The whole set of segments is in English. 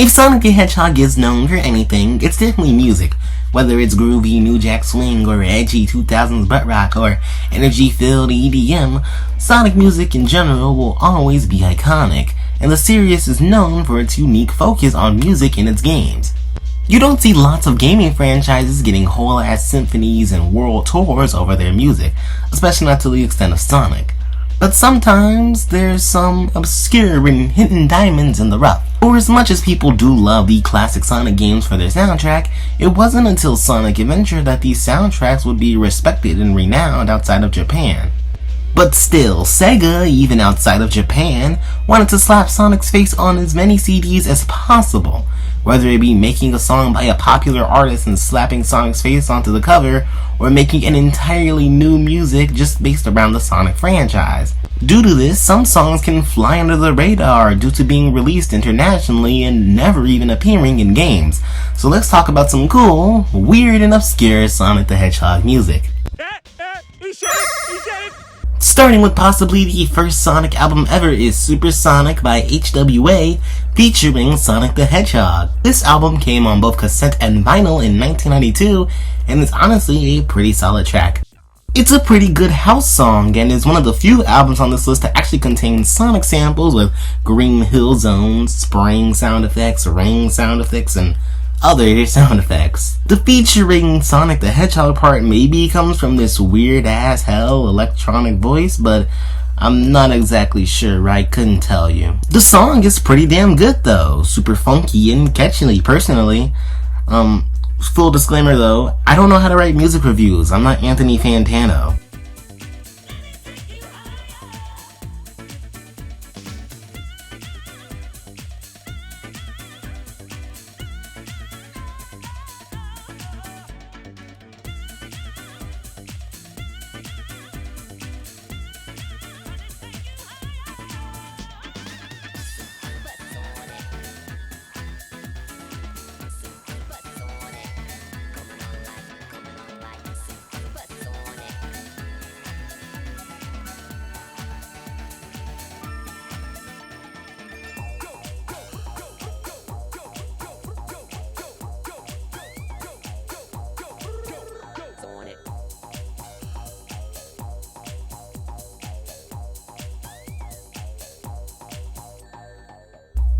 If Sonic the Hedgehog is known for anything, it's definitely music. Whether it's groovy New Jack Swing or edgy 2000s butt rock or energy-filled EDM, Sonic music in general will always be iconic, and the series is known for its unique focus on music in its games. You don't see lots of gaming franchises getting whole-ass symphonies and world tours over their music, especially not to the extent of Sonic. But sometimes there's some obscure and hidden diamonds in the rough. For as much as people do love the classic Sonic games for their soundtrack, it wasn't until Sonic Adventure that these soundtracks would be respected and renowned outside of Japan. But still, Sega, even outside of Japan, wanted to slap Sonic's face on as many CDs as possible, whether it be making a song by a popular artist and slapping Sonic's face onto the cover, or making an entirely new music just based around the Sonic franchise. Due to this, some songs can fly under the radar due to being released internationally and never even appearing in games. So let's talk about some cool, weird, and obscure Sonic the Hedgehog music. Starting with possibly the first Sonic album ever is Super Sonic by HWA, featuring Sonic the Hedgehog. This album came on both cassette and vinyl in 1992, and is honestly a pretty solid track. It's a pretty good house song, and is one of the few albums on this list that actually contains Sonic samples with Green Hill Zones, spraying sound effects, rain sound effects, and other sound effects. The featuring Sonic the Hedgehog part maybe comes from this weird ass hell electronic voice, but I'm not exactly sure, I couldn't tell you. The song is pretty damn good though, super funky and catchy personally. Full disclaimer though, I don't know how to write music reviews, I'm not Anthony Fantano.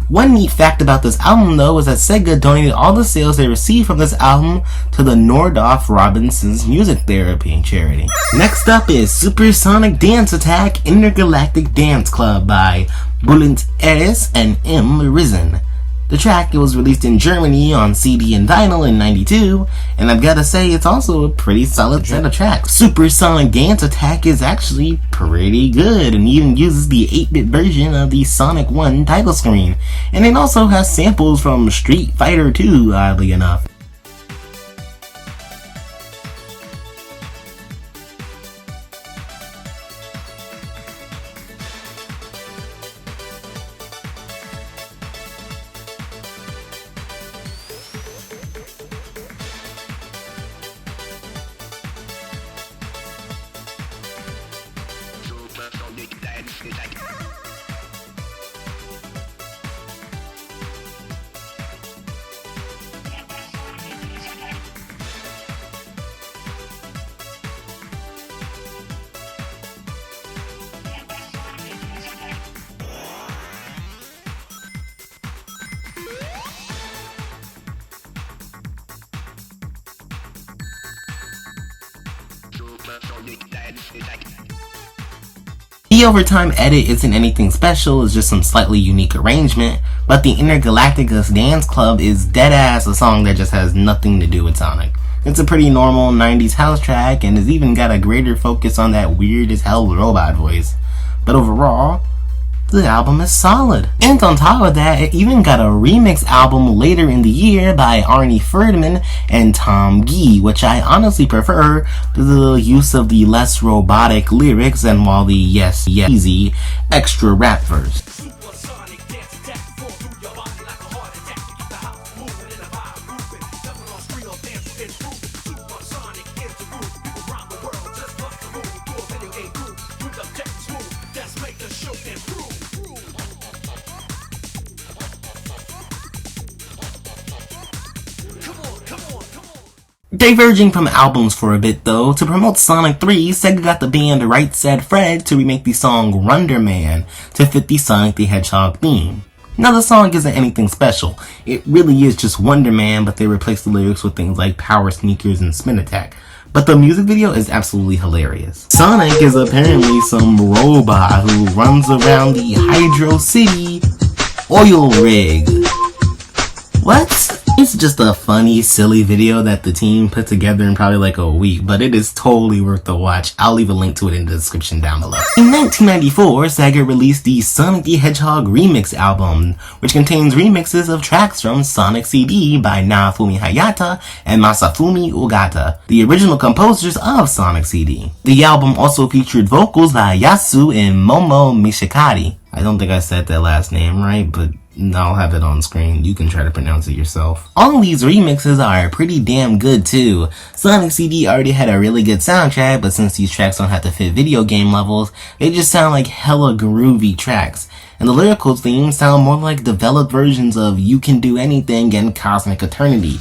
One neat fact about this album though is that Sega donated all the sales they received from this album to the Nordhoff Robinson's Music Therapy charity. Next up is Super Sonic Dance Attack Intergalactic Dance Club by Bulent Eris and M. Risen. The track was released in Germany on CD and vinyl in '92, and I've gotta say it's also a pretty solid set of tracks. Super Sonic Dance Attack is actually pretty good and even uses the 8-bit version of the Sonic 1 title screen, and it also has samples from Street Fighter 2, oddly enough. The overtime edit isn't anything special, it's just some slightly unique arrangement, but the Intergalacticus Dance Club is deadass a song that just has nothing to do with Sonic. It's a pretty normal 90s house track and has even got a greater focus on that weird as hell robot voice. But overall, the album is solid. And on top of that, it even got a remix album later in the year by Arnie Ferdman and Tom Gee, which I honestly prefer to the use of the less robotic lyrics and while the easy extra rap verse. Diverging from albums for a bit though, to promote Sonic 3, Sega got the band Right Said Fred to remake the song Runder Man to fit the Sonic the Hedgehog theme. Now the song isn't anything special, it really is just Wonder Man, but they replaced the lyrics with things like Power Sneakers and Spin Attack. But the music video is absolutely hilarious. Sonic is apparently some robot who runs around the Hydro City oil rig. What? It's just a funny, silly video that the team put together in probably like a week, but it is totally worth the watch. I'll leave a link to it in the description down below. In 1994, Sega released the Sonic the Hedgehog Remix album, which contains remixes of tracks from Sonic CD by Naofumi Hayata and Masafumi Ogata, the original composers of Sonic CD. The album also featured vocals by Yasu and Momo Mishikari. I don't think I said that last name right, but I'll have it on screen. You can try to pronounce it yourself. All of these remixes are pretty damn good too. Sonic CD already had a really good soundtrack, but since these tracks don't have to fit video game levels, they just sound like hella groovy tracks. And the lyrical themes sound more like developed versions of You Can Do Anything and Cosmic Eternity.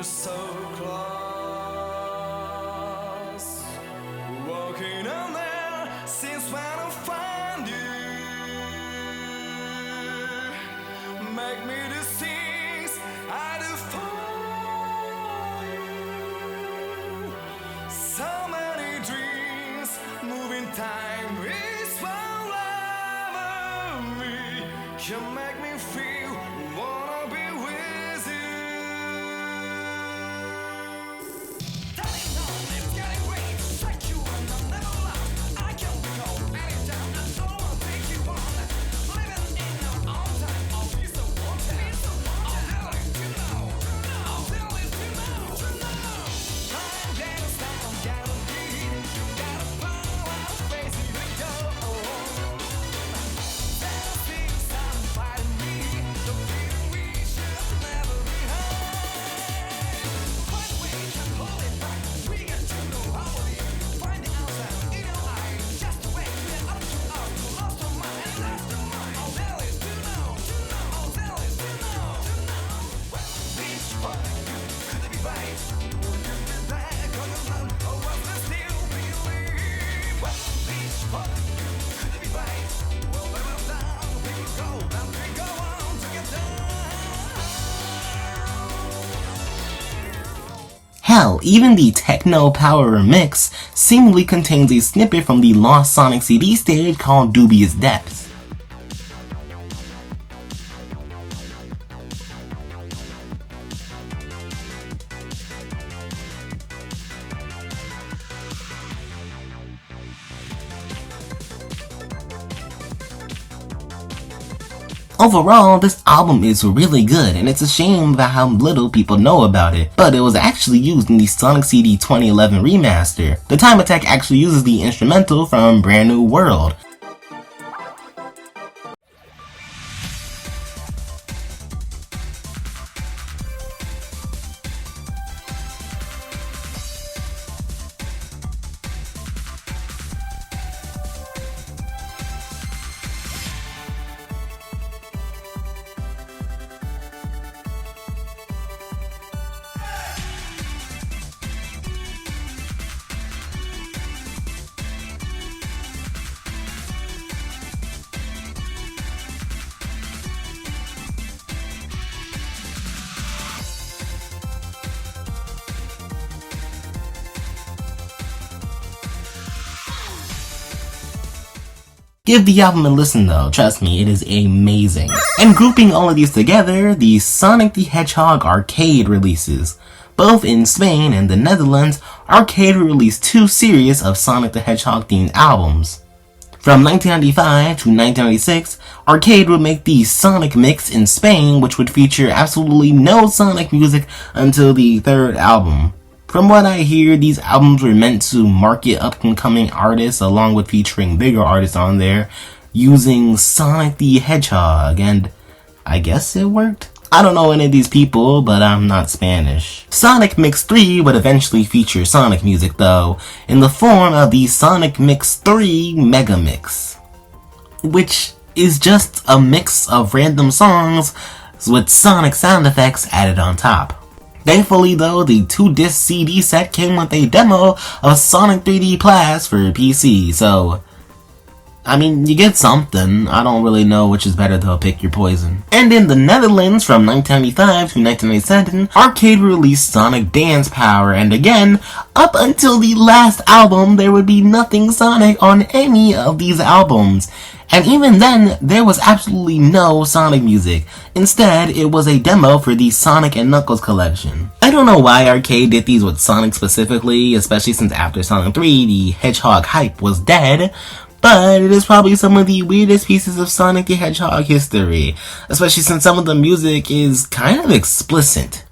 So close, walking on there since when I found you. Make me the things I do for you. So many dreams, moving time is forever me. Can make me feel wanna be with you. Hell, even the Techno Power Remix seemingly contains a snippet from the Lost Sonic CD stage called Dubious Depths. Overall, this album is really good, and it's a shame about how little people know about it, but it was actually used in the Sonic CD 2011 remaster. The Time Attack actually uses the instrumental from Brand New World. Give the album a listen though, trust me, it is amazing. And grouping all of these together, the Sonic the Hedgehog arcade releases. Both in Spain and the Netherlands, Arcade released 2 series of Sonic the Hedgehog themed albums. From 1995 to 1996, Arcade would make the Sonic Mix in Spain, which would feature absolutely no Sonic music until the 3rd album. From what I hear, these albums were meant to market up-and-coming artists along with featuring bigger artists on there using Sonic the Hedgehog, and I guess it worked? I don't know any of these people, but I'm not Spanish. Sonic Mix 3 would eventually feature Sonic music though, in the form of the Sonic Mix 3 Mega Mix, which is just a mix of random songs with Sonic sound effects added on top. Thankfully though, the 2-disc CD set came with a demo of Sonic 3D Blast for PC, so I mean, you get something. I don't really know which is better though, pick your poison. And in the Netherlands from 1995 to 1997, Arcade released Sonic Dance Power, and again, up until the last album, there would be nothing Sonic on any of these albums. And even then, there was absolutely no Sonic music. Instead, it was a demo for the Sonic and Knuckles collection. I don't know why Arcade did these with Sonic specifically, especially since after Sonic 3, the Hedgehog hype was dead. But it is probably some of the weirdest pieces of Sonic the Hedgehog history, especially since some of the music is kind of explicit.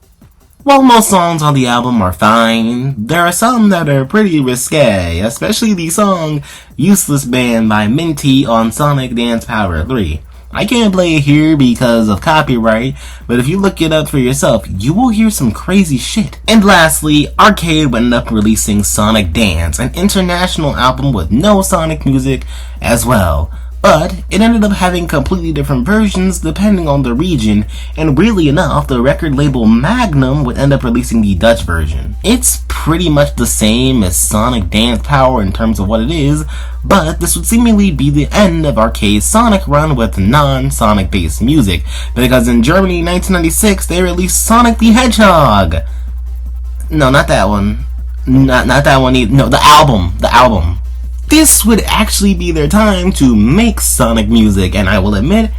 While most songs on the album are fine, there are some that are pretty risque, especially the song Useless Band by Minty on Sonic Dance Power 3. I can't play it here because of copyright, but if you look it up for yourself, you will hear some crazy shit. And lastly, Arcade would end up releasing Sonic Dance, an international album with no Sonic music as well. But it ended up having completely different versions depending on the region, and weirdly enough, the record label Magnum would end up releasing the Dutch version. It's pretty much the same as Sonic Dance Power in terms of what it is, but this would seemingly be the end of Arcade's Sonic run with non-Sonic based music, because in Germany in 1996 they released Sonic the Hedgehog. No, not that one. Not that one either. No, the album. This would actually be their time to make Sonic music, and I will admit,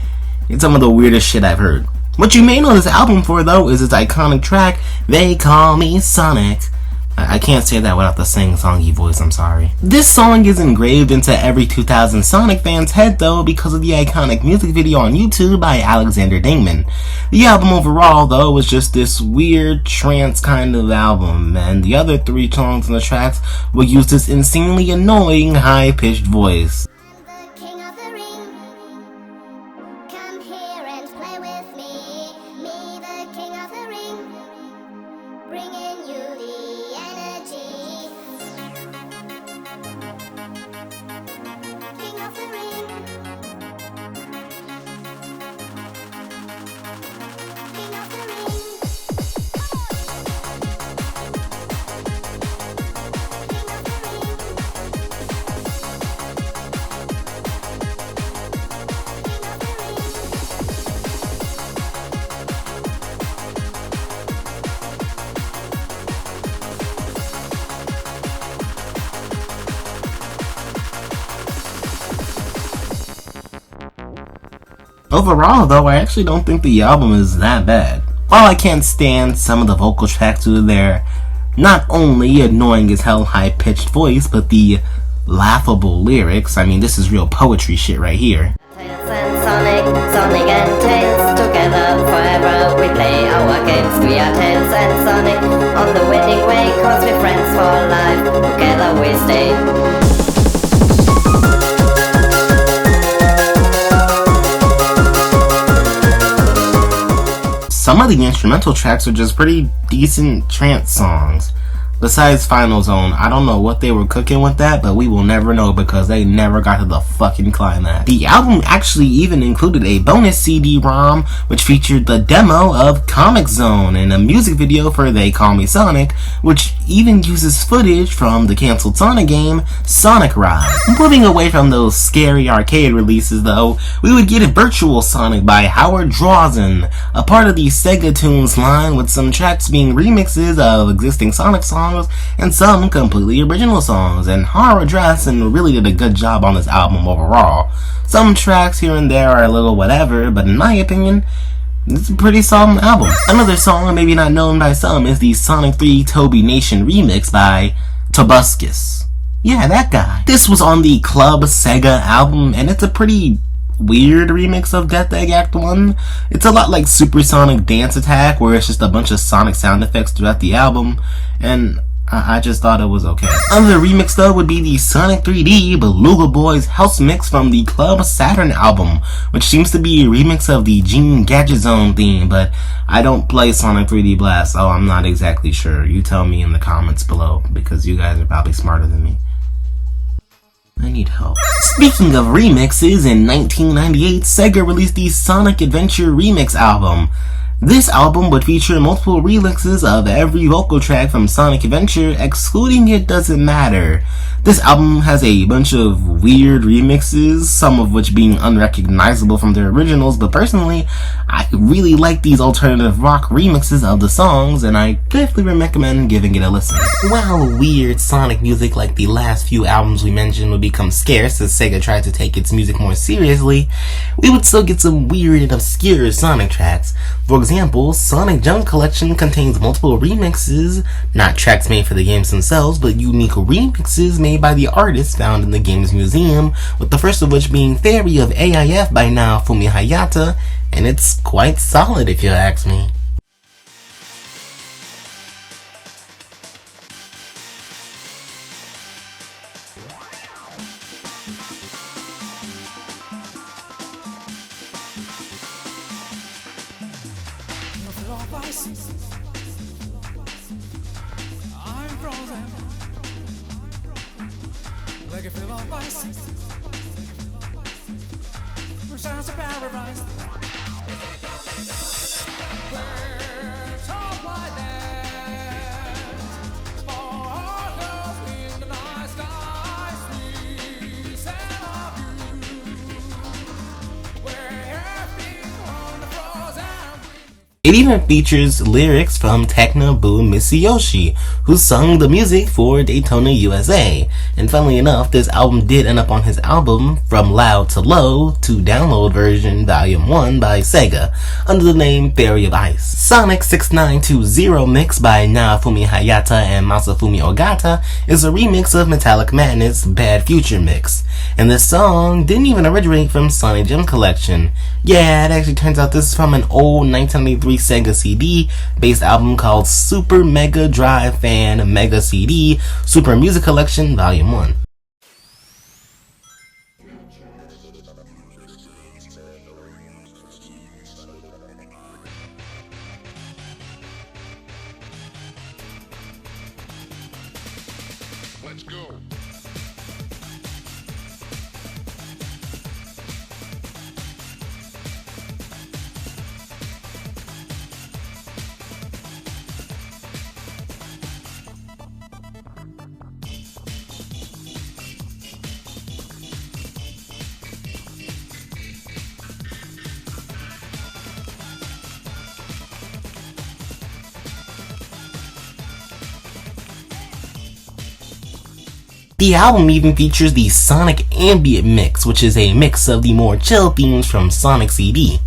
it's some of the weirdest shit I've heard. What you may know this album for, though, is its iconic track, They Call Me Sonic. I can't say that without the sing-songy voice, I'm sorry. This song is engraved into every 2000 Sonic fan's head, though, because of the iconic music video on YouTube by Alexander Dingman. The album overall, though, was just this weird trance kind of album, and the other 3 songs on the tracks will use this insanely annoying high-pitched voice. Overall, though, I actually don't think the album is that bad. While I can't stand some of the vocal tracks due to their not only annoying as hell high-pitched voice, but the laughable lyrics. I mean, this is real poetry shit right here. Tails and Sonic, Sonic and Tails, together forever we play our games. We are Tails and Sonic, on the winning way, cause we're friends for life, together we stay. Some of the instrumental tracks are just pretty decent trance songs. Besides Final Zone, I don't know what they were cooking with that, but we will never know because they never got to the fucking climax. The album actually even included a bonus CD-ROM, which featured the demo of Comic Zone and a music video for They Call Me Sonic, which even uses footage from the canceled Sonic game, Sonic Ride. Moving away from those scary arcade releases though, we would get a Virtual Sonic by Howard Drawson, a part of the Sega Tunes line with some tracks being remixes of existing Sonic songs songs and some completely original songs, and Horror Dressing really did a good job on this album overall. Some tracks here and there are a little whatever, but in my opinion, it's a pretty solid album. Another song maybe not known by some is the Sonic 3 Toby Nation remix by Tobuscus. Yeah, that guy. This was on the Club Sega album, and it's a pretty weird remix of Death Egg Act 1. It's a lot like Supersonic Dance Attack, where it's just a bunch of Sonic sound effects throughout the album, and I just thought it was okay. Another remix though would be the Sonic 3D Beluga Boys house mix from the Club Saturn album, which seems to be a remix of the Gene Gadget Zone theme, but I don't play Sonic 3D Blast, so I'm not exactly sure. You tell me in the comments below, because you guys are probably smarter than me. I need help. Speaking of remixes, in 1998, Sega released the Sonic Adventure Remix album. This album would feature multiple remixes of every vocal track from Sonic Adventure, excluding It Doesn't Matter. This album has a bunch of weird remixes, some of which being unrecognizable from their originals, but personally, I really like these alternative rock remixes of the songs, and I definitely recommend giving it a listen. While weird Sonic music like the last few albums we mentioned would become scarce as Sega tried to take its music more seriously, we would still get some weird and obscure Sonic tracks. For example, Sonic Jump Collection contains multiple remixes, not tracks made for the games themselves, but unique remixes made by the artists found in the game's museum, with the first of which being Fairy of AIF by Naofumi Hayata, and it's quite solid if you ask me. I'm frozen like a fill of ice. We're sounds of paradise. We're top like that. Sparkles in the night sky. We set up you. We're happy on the frozen. It even features lyrics from Technobu Misayoshi, who sung the music for Daytona USA. And funnily enough, this album did end up on his album From Loud to Low to Download Version Volume 1 by Sega, under the name Fairy of Ice. Sonic 6920 mix by Naofumi Hayata and Masafumi Ogata is a remix of Metallic Madness' Bad Future mix. And this song didn't even originate from Sonic Gem Collection. Yeah, it actually turns out this is from an old 1993 Sega CD based album called Super Mega Drive Fan Mega CD Super Music Collection Volume 1. Let's go. The album even features the Sonic Ambient mix, which is a mix of the more chill themes from Sonic CD.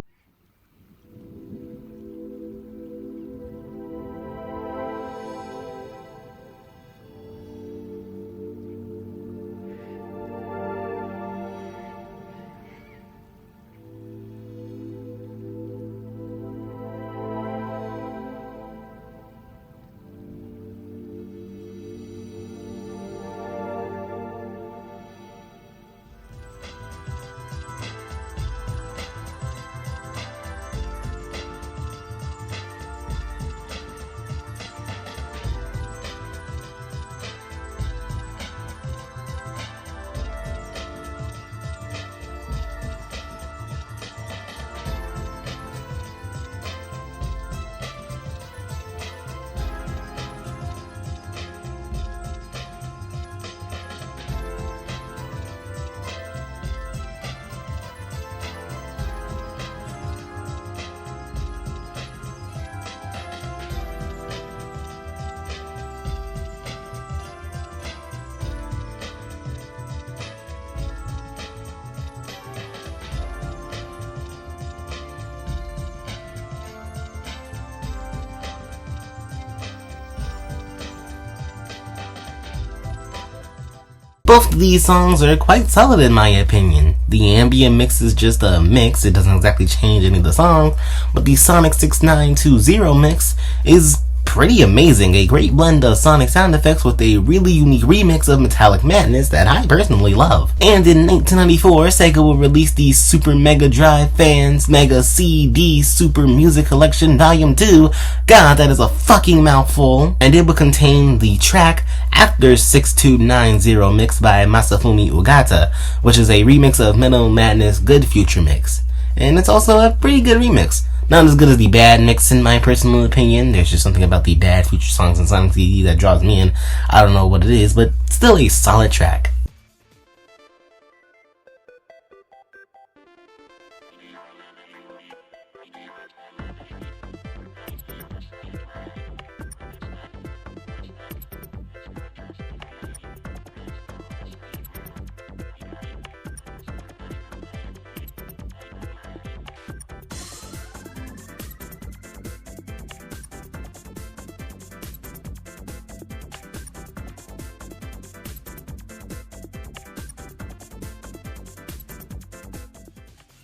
Both of these songs are quite solid in my opinion. The ambient mix is just a mix, it doesn't exactly change any of the songs, but the Sonic 6920 mix is pretty amazing. A great blend of sonic sound effects with a really unique remix of Metallic Madness that I personally love. And in 1994, Sega will release the Super Mega Drive Fans Mega CD Super Music Collection Volume 2. God, that is a fucking mouthful. And it will contain the track After 6290 mixed by Masafumi Ogata, which is a remix of Metal Madness Good Future Mix. And it's also a pretty good remix. Not as good as the bad mix in my personal opinion. There's just something about the bad future songs in Sonic CD that draws me in. I don't know what it is, but still a solid track.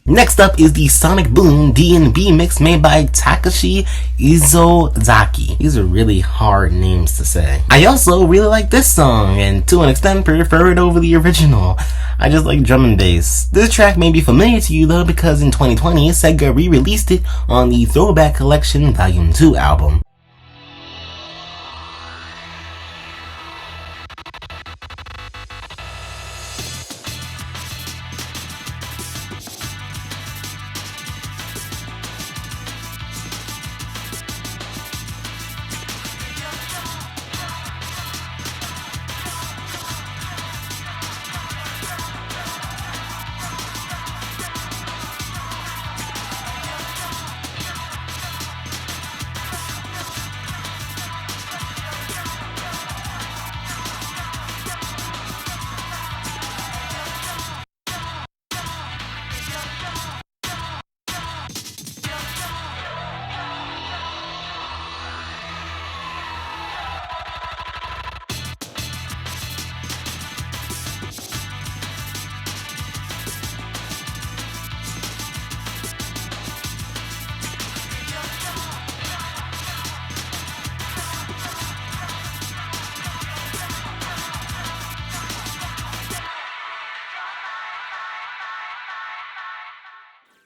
Next up is the Sonic Boom D&B mix made by Takashi Izozaki. These are really hard names to say. I also really like this song, and to an extent prefer it over the original. I just like drum and bass. This track may be familiar to you though because in 2020, Sega re-released it on the Throwback Collection Volume 2 album.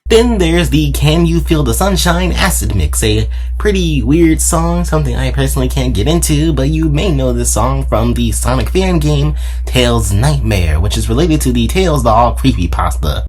Then there's the Can You Feel the Sunshine Acid Mix, a pretty weird song, something I personally can't get into, but you may know this song from the Sonic fan game Tails Nightmare, which is related to the Tails doll creepypasta.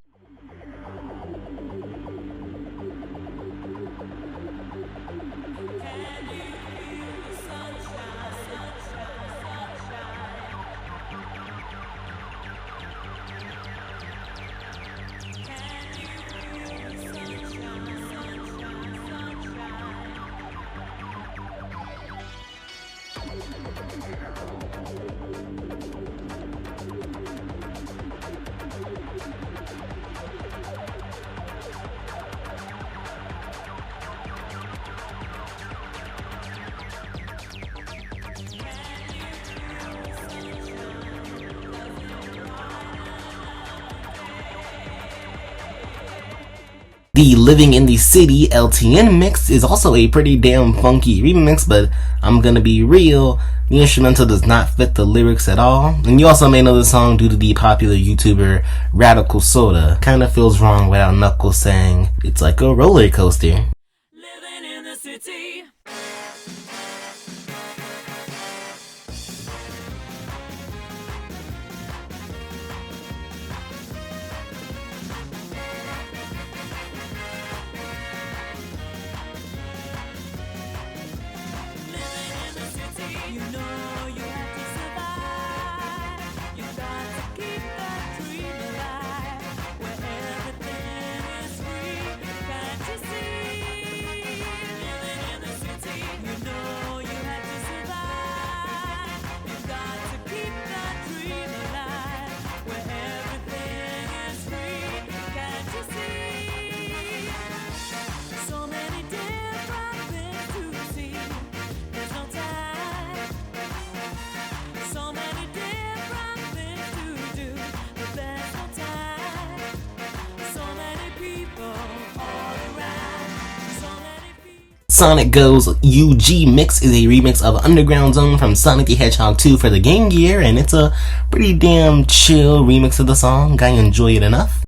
The Living in the City LTN mix is also a pretty damn funky remix, but I'm gonna be real, the instrumental does not fit the lyrics at all. And you also may know the song due to the popular YouTuber Radical Soda. Kinda feels wrong without Knuckles saying, "It's like a roller coaster." Living in the city. You know you have to survive. You got to keep that dream alive. Where everything is free. Can't you see? Sonic Go's UG Mix is a remix of Underground Zone from Sonic the Hedgehog 2 for the Game Gear, and it's a pretty damn chill remix of the song. I enjoy it enough.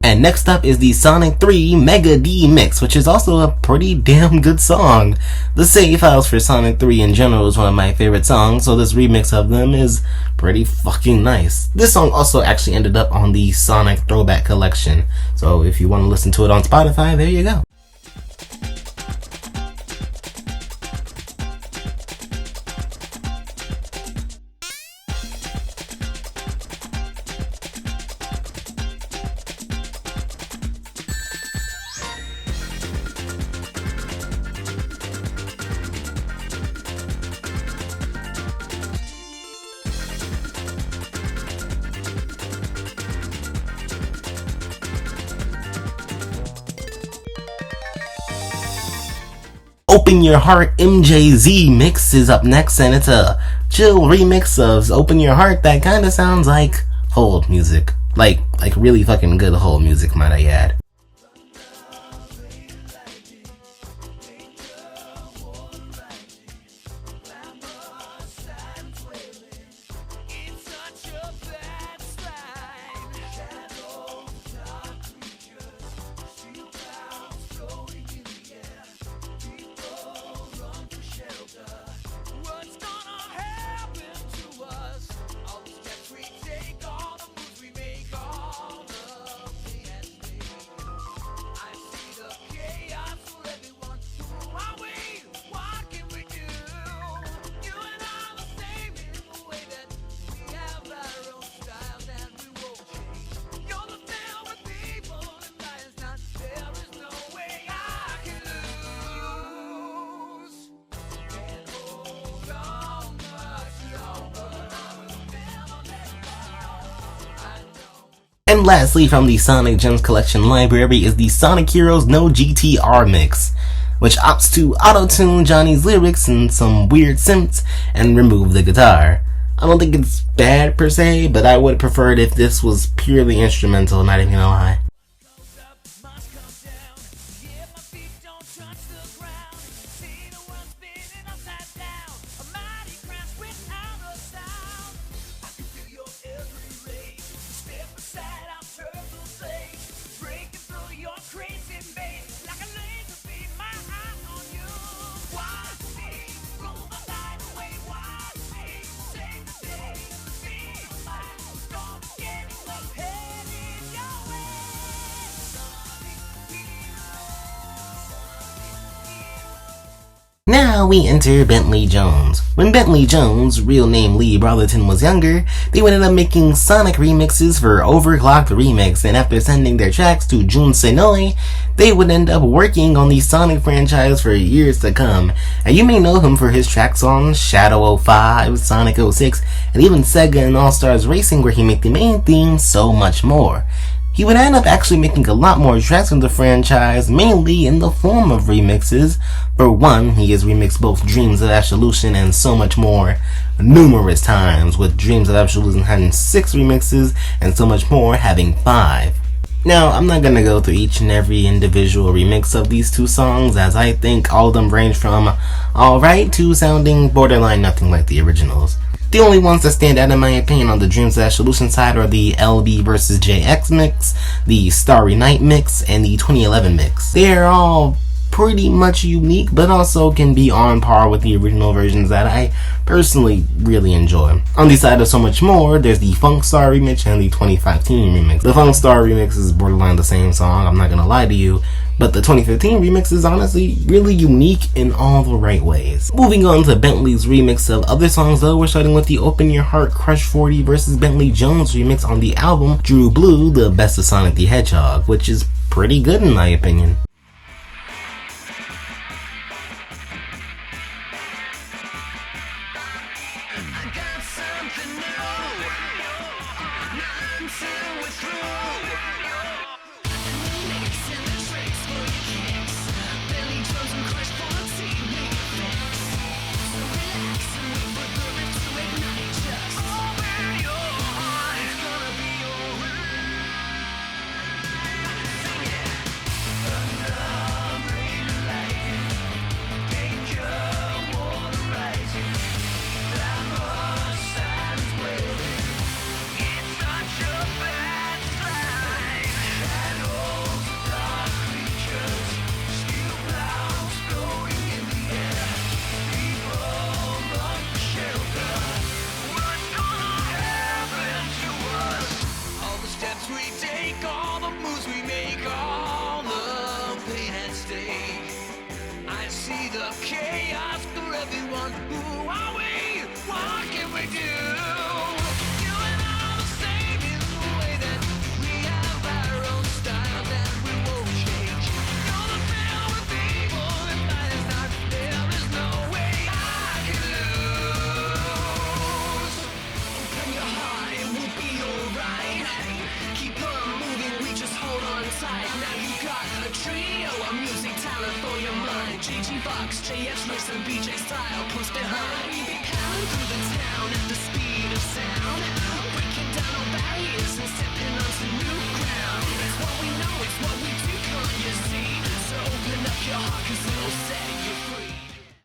And next up is the Sonic 3 Mega D Mix, which is also a pretty damn good song. The save files for Sonic 3 in general is one of my favorite songs, so this remix of them is pretty fucking nice. This song also actually ended up on the Sonic Throwback Collection, so if you want to listen to it on Spotify, there you go. Open Your Heart MJZ Mix is up next, and it's a chill remix of Open Your Heart that kinda sounds like hold music. Like really fucking good hold music, might I add. And lastly, from the Sonic Gems Collection library is the Sonic Heroes No GTR Mix, which opts to auto-tune Johnny's lyrics and some weird synths and remove the guitar. I don't think it's bad per se, but I would prefer it if this was purely instrumental, not even gonna lie. Now we enter Bentley Jones. When Bentley Jones, real name Lee Brotherton, was younger, they would end up making Sonic remixes for Overclocked Remix, and after sending their tracks to Jun Senoi, they would end up working on the Sonic franchise for years to come. And you may know him for his tracks on Shadow 05, Sonic 06, and even Sega and All-Stars Racing, where he made the main theme, so much more. He would end up actually making a lot more tracks in the franchise, mainly in the form of remixes. For one, he has remixed both Dreams of Absolution and so much more numerous times, with Dreams of Absolution having 6 remixes and so much more having 5. Now, I'm not gonna go through each and every individual remix of these two songs, as I think all of them range from alright to sounding borderline nothing like the originals. The only ones that stand out in my opinion on the Dreams of Absolution side are the LB vs. JX mix, the Starry Night mix, and the 2011 mix. They're all pretty much unique, but also can be on par with the original versions that I personally really enjoy. On the side of So Much More, there's the Funk Star remix and the 2015 remix. The Funk Star remix is borderline the same song, I'm not gonna lie to you, But the 2015 remix is honestly really unique in all the right ways. Moving on to Bentley's remix of other songs though, we're starting with the Open Your Heart Crush 40 versus Bentley Jones remix on the album Drew Blue, the best of Sonic the Hedgehog, which is pretty good in my opinion.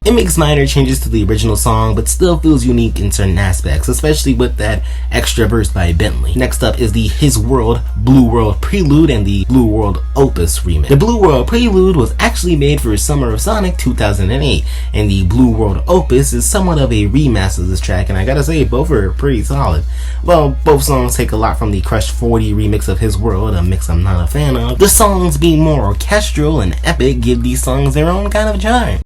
It makes minor changes to the original song, but still feels unique in certain aspects, especially with that extra verse by Bentley. Next up is the His World, Blue World Prelude and the Blue World Opus remix. The Blue World Prelude was actually made for Summer of Sonic 2008, and the Blue World Opus is somewhat of a remaster of this track, and I gotta say, both are pretty solid. Well, both songs take a lot from the Crush 40 remix of His World, a mix I'm not a fan of. The songs being more orchestral and epic give these songs their own kind of charm.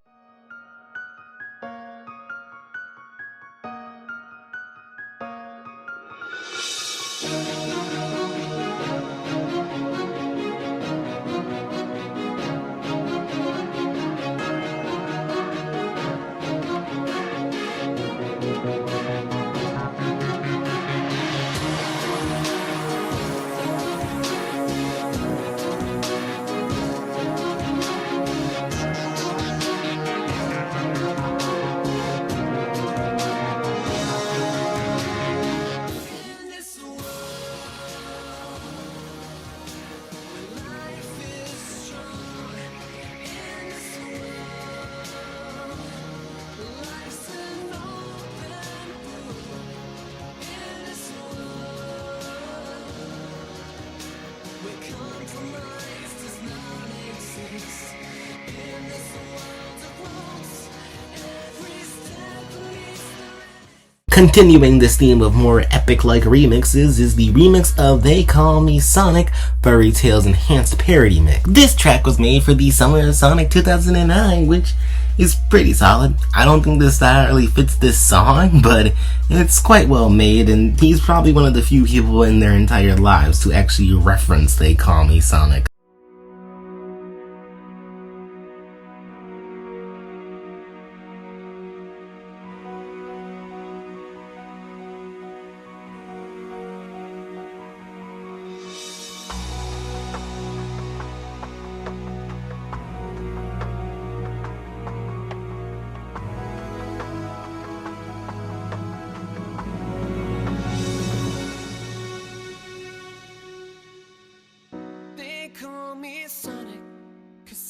Continuing this theme of more epic-like remixes is the remix of They Call Me Sonic Fairy Tales Enhanced Parody Mix. This track was made for the Summer of Sonic 2009, which is pretty solid. I don't think this style really fits this song, but it's quite well made, and he's probably one of the few people in their entire lives to actually reference They Call Me Sonic.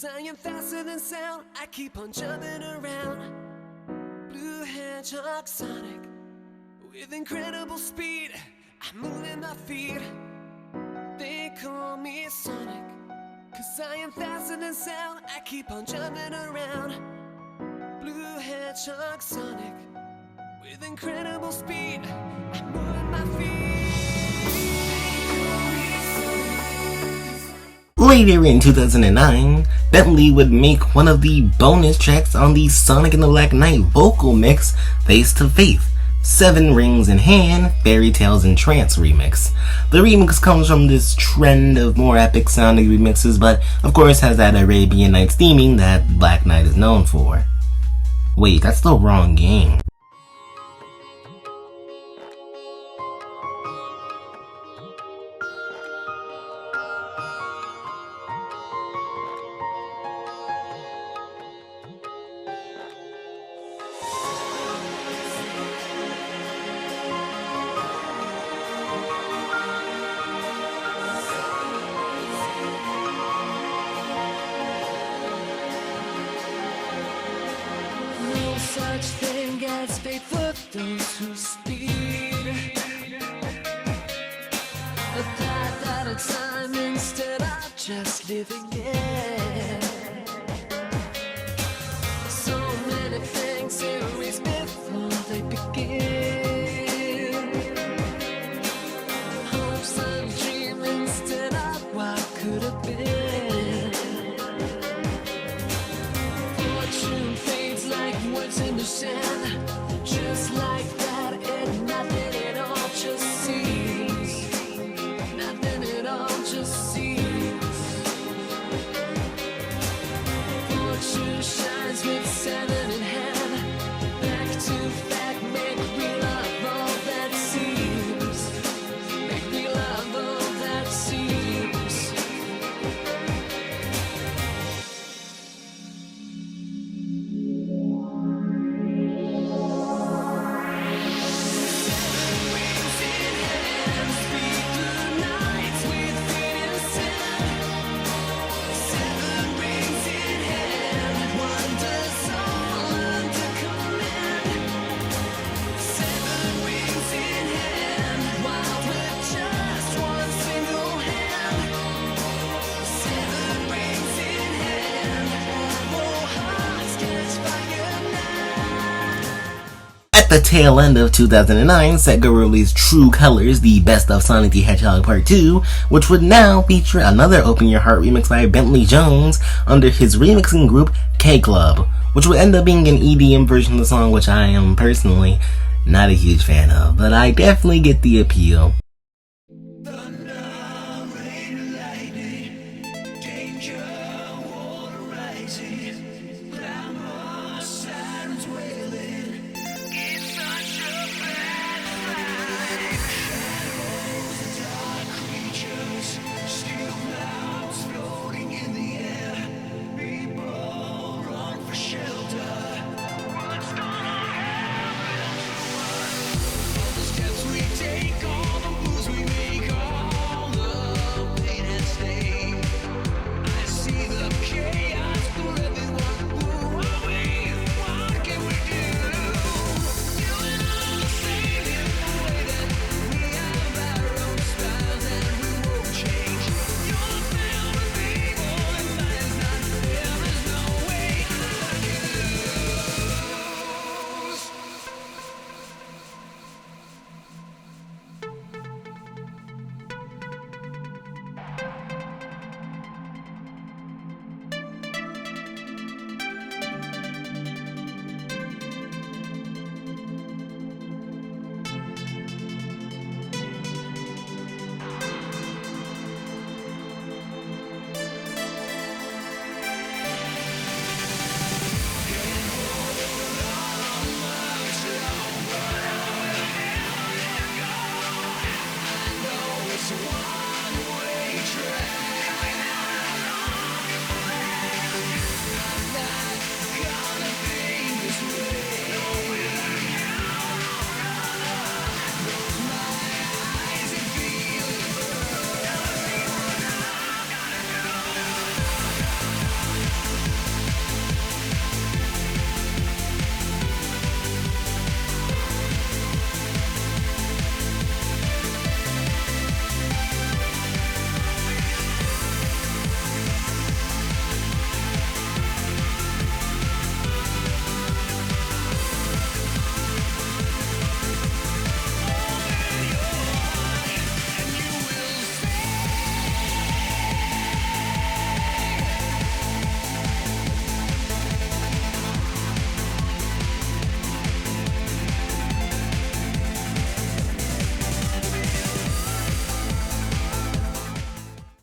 I am faster than sound, I keep on jumping around. Blue Hedgehog Sonic, with incredible speed, I'm moving my feet. They call me Sonic, 'cause I am faster than sound, I keep on jumping around. Blue Hedgehog Sonic, with incredible speed, I'm moving my feet. Later in 2009, Bentley would make one of the bonus tracks on the Sonic and the Black Knight vocal mix, Face to Faith, 7 Rings in Hand, Fairy Tales in Trance remix. The remix comes from this trend of more epic sounding remixes, but of course has that Arabian Nights theming that Black Knight is known for. Wait, that's the wrong game. No such thing as fate for those who speed a path at a time instead of just living it. So many things erase before they begin. Hopes and dream instead of what could have been. Fortune fades like words in the sand. Just like that, and nothing at all just seems. Nothing at all just seems. Fortune shines with 7 in hand. Back to back, make me love all that seems. Make me love all that seems. At the tail end of 2009, Sega released True Colors, the Best of Sonic the Hedgehog Part 2, which would now feature another Open Your Heart remix by Bentley Jones under his remixing group K-Club, which would end up being an EDM version of the song, which I am personally not a huge fan of, but I definitely get the appeal. See the chaos for everyone.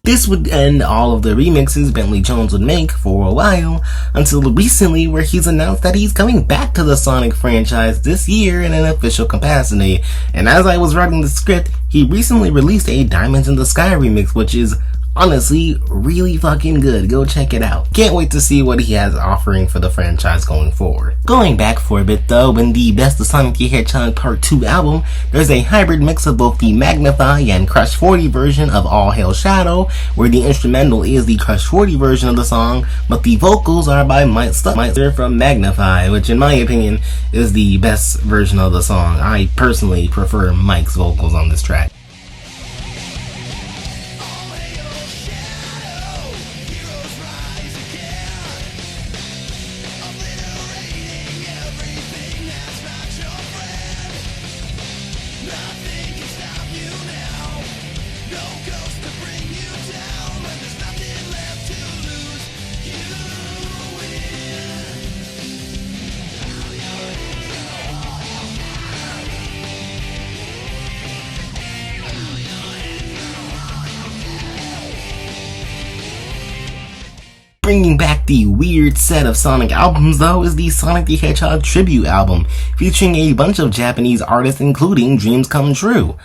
This would end all of the remixes Bentley Jones would make for a while, until recently where he's announced that he's coming back to the Sonic franchise this year in an official capacity. And as I was writing the script, he recently released a Diamonds in the Sky remix, which is honestly really fucking good. Go check it out. Can't wait to see what he has offering for the franchise going forward. Going back for a bit though, in the Best of Sonic the Hedgehog Part 2 album, there's a hybrid mix of both the Magnify and Crush 40 version of All Hail Shadow, where the instrumental is the Crush 40 version of the song, but the vocals are by Mike Stutzer from Magnify, which in my opinion is the best version of the song. I personally prefer Mike's vocals on this track. Bringing back the weird set of Sonic albums though is the Sonic the Hedgehog tribute album, featuring a bunch of Japanese artists including Dreams Come True.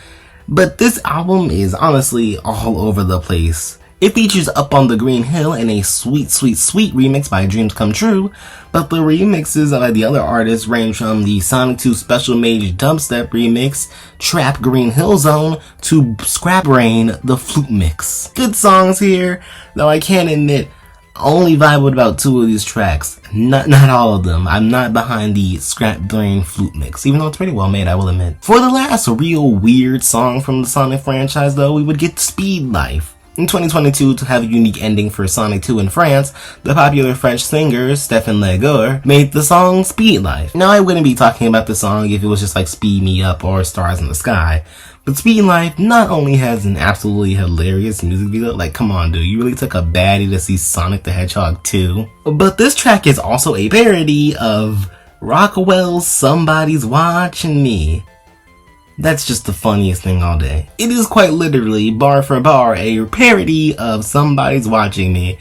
But this album is honestly all over the place. It features Up on the Green Hill and a sweet remix by Dreams Come True, but the remixes by the other artists range from the Sonic 2 Special Mage Dubstep remix, Trap Green Hill Zone, to Scrap Brain, the flute mix. Good songs here, though I can't admit I only vibe with about 2 of these tracks. Not all of them. I'm not behind the Scrap Brain flute mix, even though it's pretty well made, I will admit. For the last real weird song from the Sonic franchise though, we would get Speed Life. In 2022, to have a unique ending for Sonic 2 in France, the popular French singer Stéphane Legour made the song Speed Life. Now I wouldn't be talking about the song if it was just like Speed Me Up or Stars in the Sky. But Speed Life not only has an absolutely hilarious music video, like come on dude, you really took a baddie to see Sonic the Hedgehog 2. But this track is also a parody of Rockwell's Somebody's Watching Me. That's just the funniest thing all day. It is quite literally, bar for bar, a parody of Somebody's Watching Me,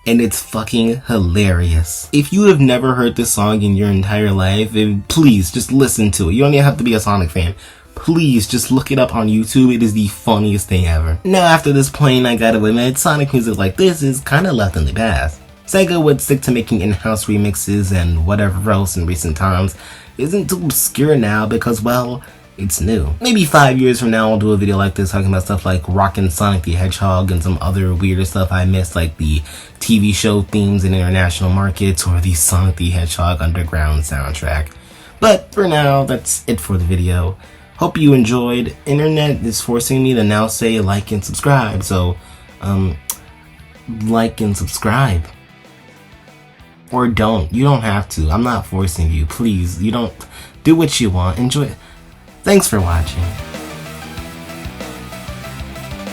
and it's fucking hilarious. If you have never heard this song in your entire life, please just listen to it. You don't even have to be a Sonic fan. Please just look it up on YouTube. It is the funniest thing ever. Now after this plane, I gotta admit, Sonic music like this is kinda left in the past. Sega would stick to making in-house remixes and whatever else in recent times isn't too obscure now because, well, it's new. Maybe 5 years from now I'll do a video like this talking about stuff like Rockin' Sonic the Hedgehog and some other weirder stuff I missed, like the TV show themes in international markets or the Sonic the Hedgehog Underground soundtrack. But for now, that's it for the video. Hope you enjoyed. Internet is forcing me to now say like and subscribe, so like and subscribe. Or don't. You don't have to. I'm not forcing you. Please, you don't. Do what you want. Enjoy. Thanks for watching.